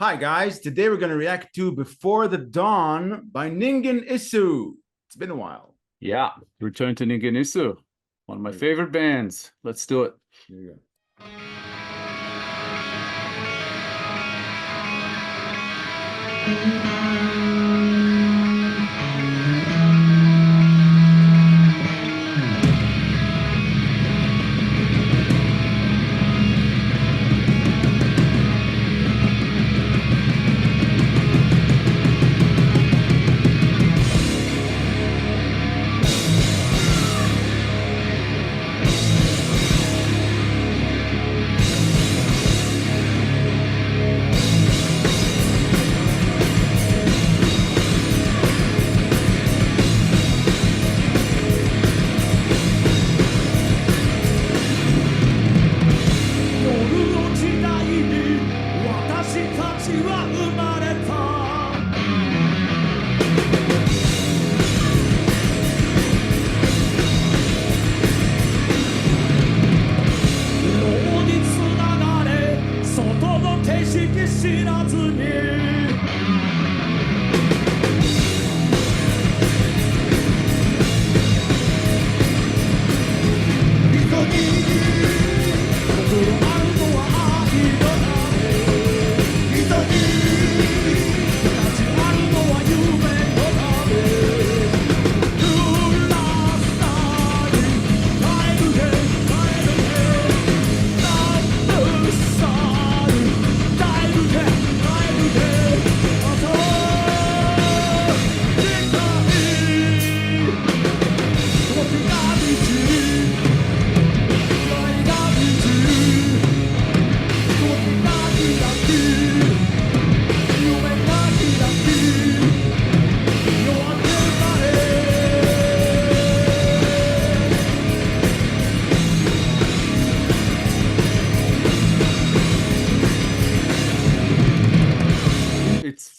Hi guys, today we're going to react to Before the Dawn by Ningen Isu. It's been a while. Yeah, return to Ningen Isu, one of my favorite bands. Let's do it. Here you go.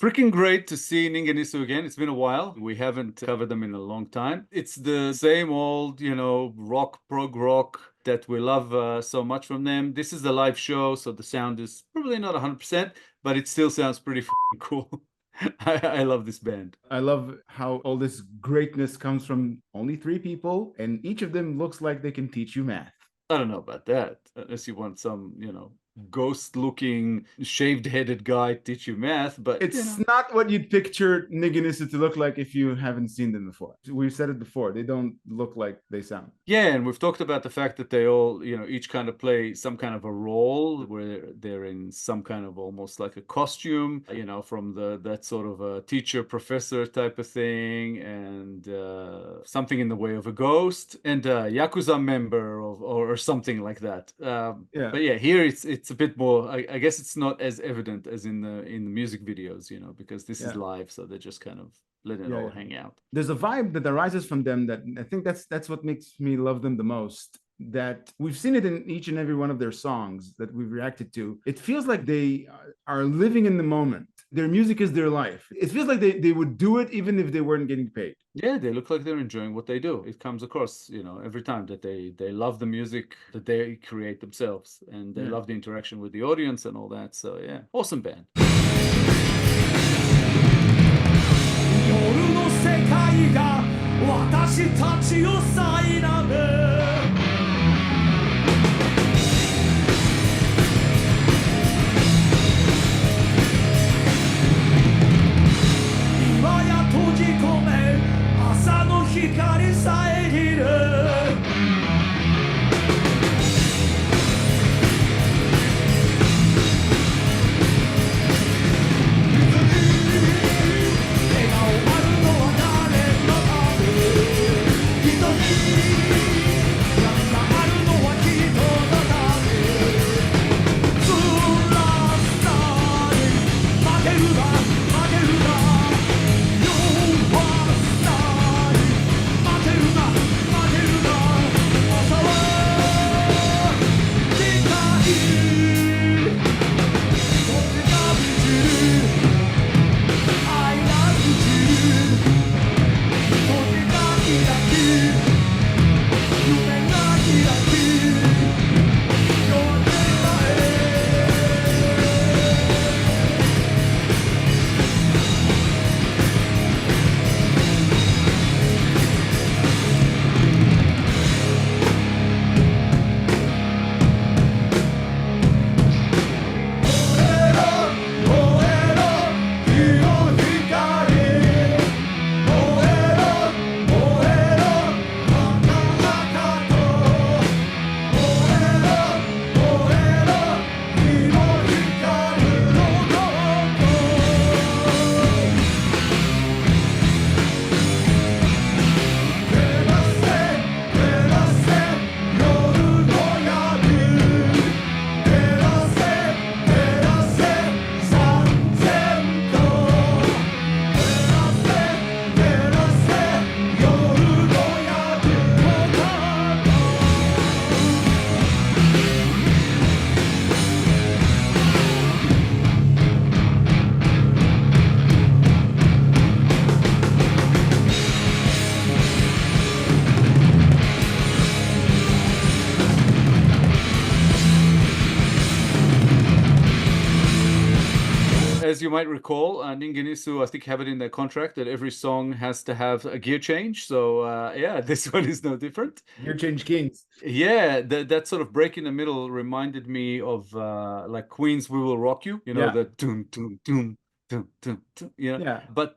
Freaking great to see Ningen Isu again. It's been a while. We haven't covered them in a long time. It's the same old, rock, prog rock that we love so much from them. This is the live show, so the sound is probably not 100%, but it still sounds pretty cool. I love this band. I love how all this greatness comes from only 3 people, and each of them looks like they can teach you math. I don't know about that, unless you want some, ghost-looking, shaved-headed guy teach you math, but it's not what you'd picture Ningen Isu to look like if you haven't seen them before. We've said it before, they don't look like they sound. Yeah, and we've talked about the fact that they all, each kind of play some kind of a role where they're in some kind of almost like a costume, from that sort of a teacher professor type of thing, and something in the way of a ghost and a Yakuza member or something like that. Yeah. But yeah, here it's a bit more, I guess it's not as evident as in the music videos, because this is live, so they're just kind of letting it all hang out. There's a vibe that arises from them that I think that's what makes me love them the most. That we've seen it in each and every one of their songs that we've reacted to. It feels like they are living in the moment. Their music is their life. It feels like they would do it even if they weren't getting paid. Yeah, they look like they're enjoying what they do. It comes across, every time that they love the music that they create themselves, and they love the interaction with the audience and all that. So yeah, awesome band. 夜の世界が私たちを苛む岩や閉じ込め朝の光遮る as you might recall, Ningen Isu, I think, have it in their contract that every song has to have a gear change. So yeah, this one is no different. Gear change kings. Yeah, that sort of break in the middle reminded me of like Queen's "We Will Rock You." You know, Yeah. the doom doom doom doom doom doom. You know? Yeah. But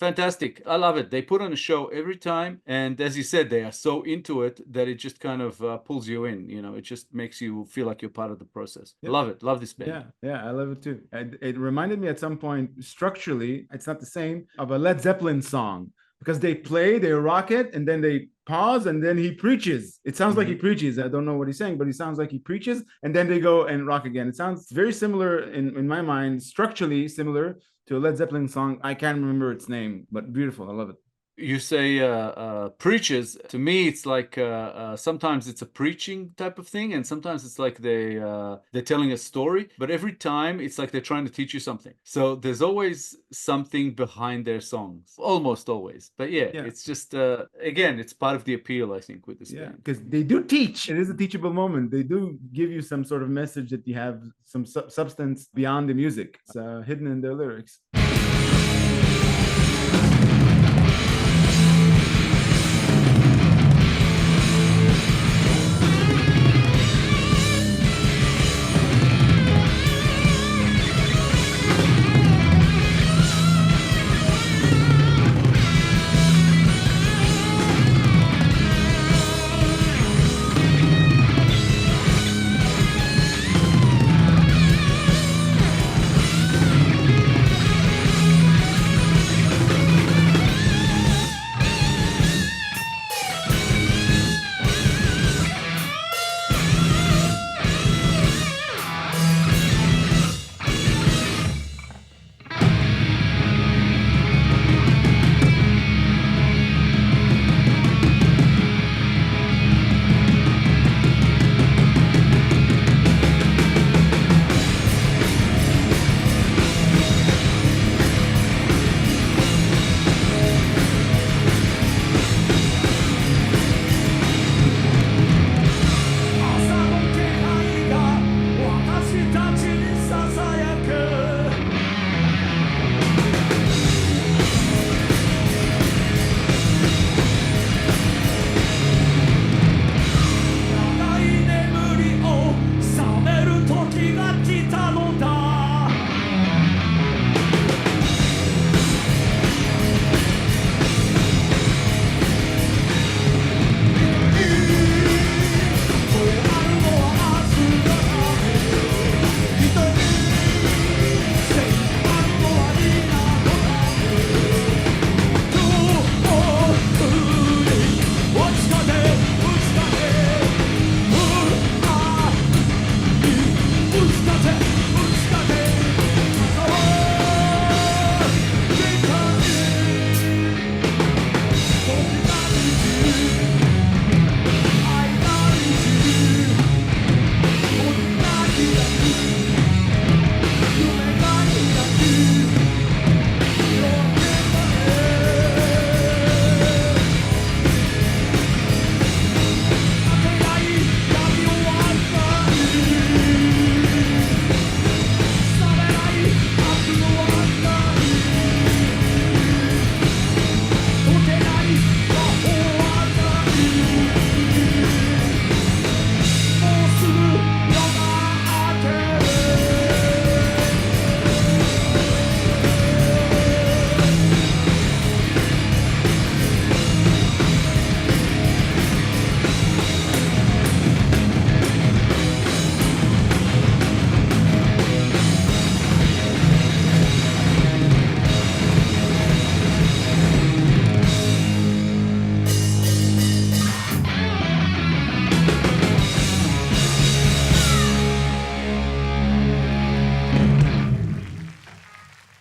fantastic. I love it. They put on a show every time, and as you said, they are so into it that it just kind of pulls you in. You know, it just makes you feel like you're part of the process. Yeah. Love it. Love this band. Yeah, yeah, I love it too. It reminded me at some point, structurally, it's not the same, of a Led Zeppelin song because they play, they rock it, and then they pause, and then he preaches. It sounds like he preaches. I don't know what he's saying, but he sounds like he preaches, and then they go and rock again. It sounds very similar in my mind, structurally similar to a Led Zeppelin song. I can't remember its name, but beautiful. I love it. You say preaches. To me, it's like sometimes it's a preaching type of thing, and sometimes it's like they're telling a story. But every time, it's like they're trying to teach you something. So there's always something behind their songs, almost always. But yeah. It's just again, it's part of the appeal, I think, with this band. Because they do teach. It is a teachable moment. They do give you some sort of message that you have some substance beyond the music. It's hidden in their lyrics.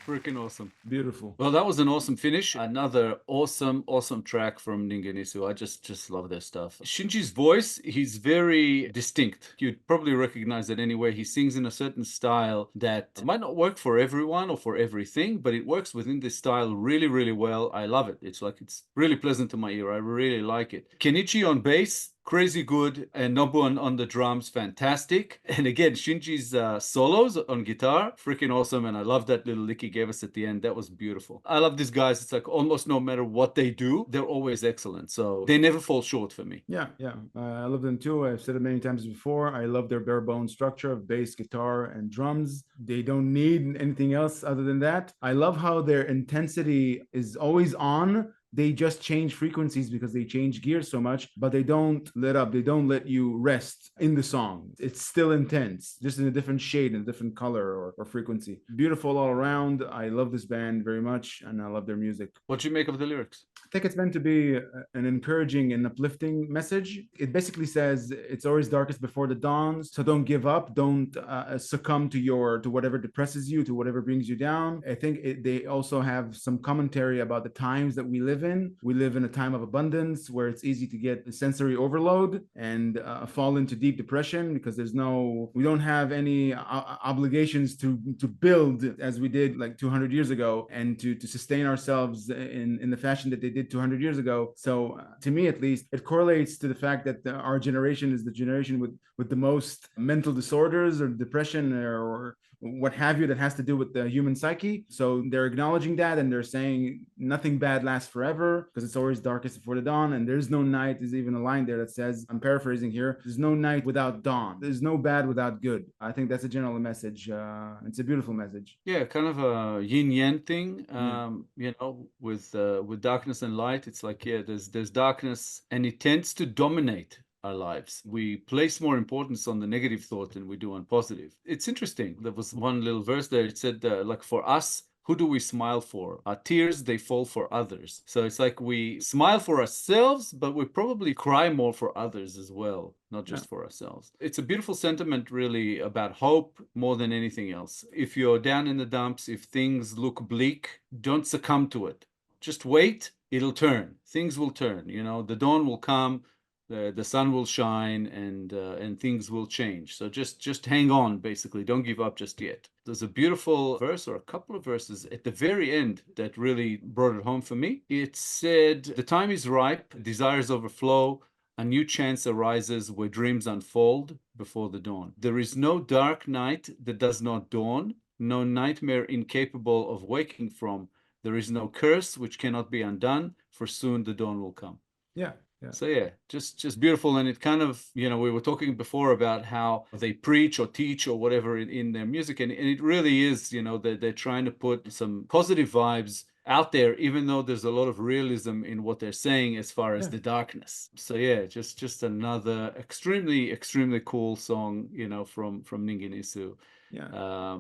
Freaking awesome. Beautiful. Well, that was an awesome finish. Another awesome track from Ningen Isu. I just love their stuff. Shinji's voice, he's very distinct. You'd probably recognize it anyway. He sings in a certain style that might not work for everyone or for everything, but it works within this style really well. I love it. It's like, it's really pleasant to my ear. I really like it. Kenichi on bass, crazy good, and Nobu on the drums, fantastic. And again, Shinji's solos on guitar, freaking awesome. And I love that little lick he gave us at the end. That was beautiful. I love these guys. It's like almost no matter what they do, they're always excellent. So they never fall short for me. Yeah, yeah. I love them too. I've said it many times before. I love their bare bone structure of bass, guitar, and drums. They don't need anything else other than that. I love how their intensity is always on. They just change frequencies because they change gears so much, but they don't let up. They don't let you rest in the song. It's still intense, just in a different shade, in a different color or frequency. Beautiful all around. I love this band very much, and I love their music. What do you make of the lyrics? I think it's meant to be an encouraging and uplifting message. It basically says it's always darkest before the dawn, so don't give up. Don't succumb to whatever depresses you, to whatever brings you down. I think they also have some commentary about the times that we live in. We live in a time of abundance where it's easy to get sensory overload and fall into deep depression because we don't have any obligations to build as we did like 200 years ago and to sustain ourselves in the fashion that they did 200 years ago. So to me, at least, it correlates to the fact that our generation is the generation with the most mental disorders or depression or what have you that has to do with the human psyche. So they're acknowledging that and they're saying nothing bad lasts forever because it's always darkest before the dawn and there's no night. There's even a line there that says, I'm paraphrasing here, there's no night without dawn. There's no bad without good. I think that's a general message. It's a beautiful message. Yeah, kind of a yin-yang thing, you know, with darkness and light. It's like, yeah, there's darkness and it tends to dominate our lives. We place more importance on the negative thought than we do on positive. It's interesting. There was one little verse there. It said, like, for us, who do we smile for? Our tears, they fall for others. So it's like we smile for ourselves, but we probably cry more for others as well, not just for ourselves. It's a beautiful sentiment, really, about hope more than anything else. If you're down in the dumps, if things look bleak, don't succumb to it. Just wait, it'll turn. Things will turn, you know, the dawn will come. The sun will shine and things will change. So just hang on, basically. Don't give up just yet. There's a beautiful verse or a couple of verses at the very end that really brought it home for me. It said, the time is ripe, desires overflow, a new chance arises where dreams unfold before the dawn. There is no dark night that does not dawn, no nightmare incapable of waking from. There is no curse which cannot be undone, for soon the dawn will come. Yeah. Yeah. So yeah, just beautiful. And it kind of, you know, we were talking before about how they preach or teach or whatever in their music. And it really is, you know, they're trying to put some positive vibes out there, even though there's a lot of realism in what they're saying as far as the darkness. So yeah, just another extremely cool song, you know, from Ningen Isu. Yeah.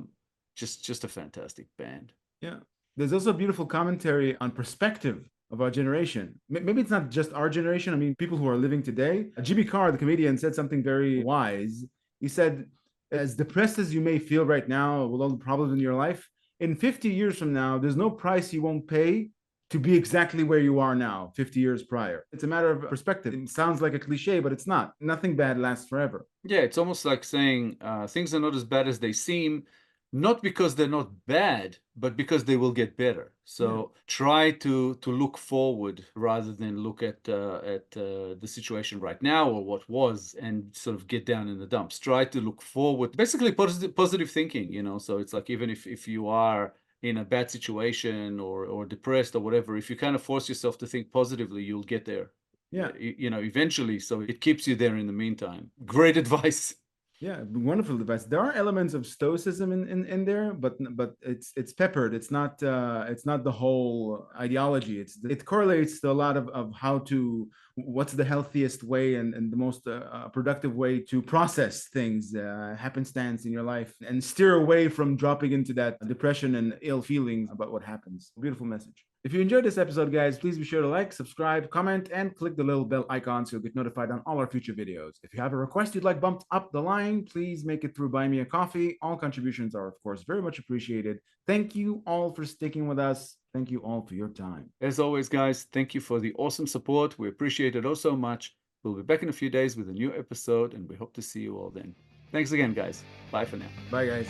Just a fantastic band. Yeah. There's also beautiful commentary on perspective of our generation. Maybe it's not just our generation. I mean, people who are living today. GB Carr, the comedian, said something very wise. He said, as depressed as you may feel right now with all the problems in your life, in 50 years from now, there's no price you won't pay to be exactly where you are now, 50 years prior. It's a matter of perspective. It sounds like a cliche, but it's not. Nothing bad lasts forever. Yeah, it's almost like saying things are not as bad as they seem, not because they're not bad, but because they will get better. So try to look forward rather than look at the situation right now or what was and sort of get down in the dumps. Try to look forward. Basically, positive thinking, you know. So it's like even if you are in a bad situation or depressed or whatever, if you kind of force yourself to think positively, you'll get there. Yeah. You know, eventually. So it keeps you there in the meantime. Great advice. Yeah, wonderful advice. There are elements of stoicism in there, but it's peppered. It's not the whole ideology. It correlates to a lot of how to, what's the healthiest way and the most productive way to process things, happenstance in your life, and steer away from dropping into that depression and ill feelings about what happens. Beautiful message. If you enjoyed this episode, guys, please be sure to like, subscribe, comment, and click the little bell icon so you'll get notified on all our future videos. If you have a request you'd like bumped up the line, please make it through Buy Me a Coffee. All contributions are, of course, very much appreciated. Thank you all for sticking with us. Thank you all for your time. As always, guys, thank you for the awesome support. We appreciate it oh so much. We'll be back in a few days with a new episode, and we hope to see you all then. Thanks again, guys. Bye for now. Bye, guys.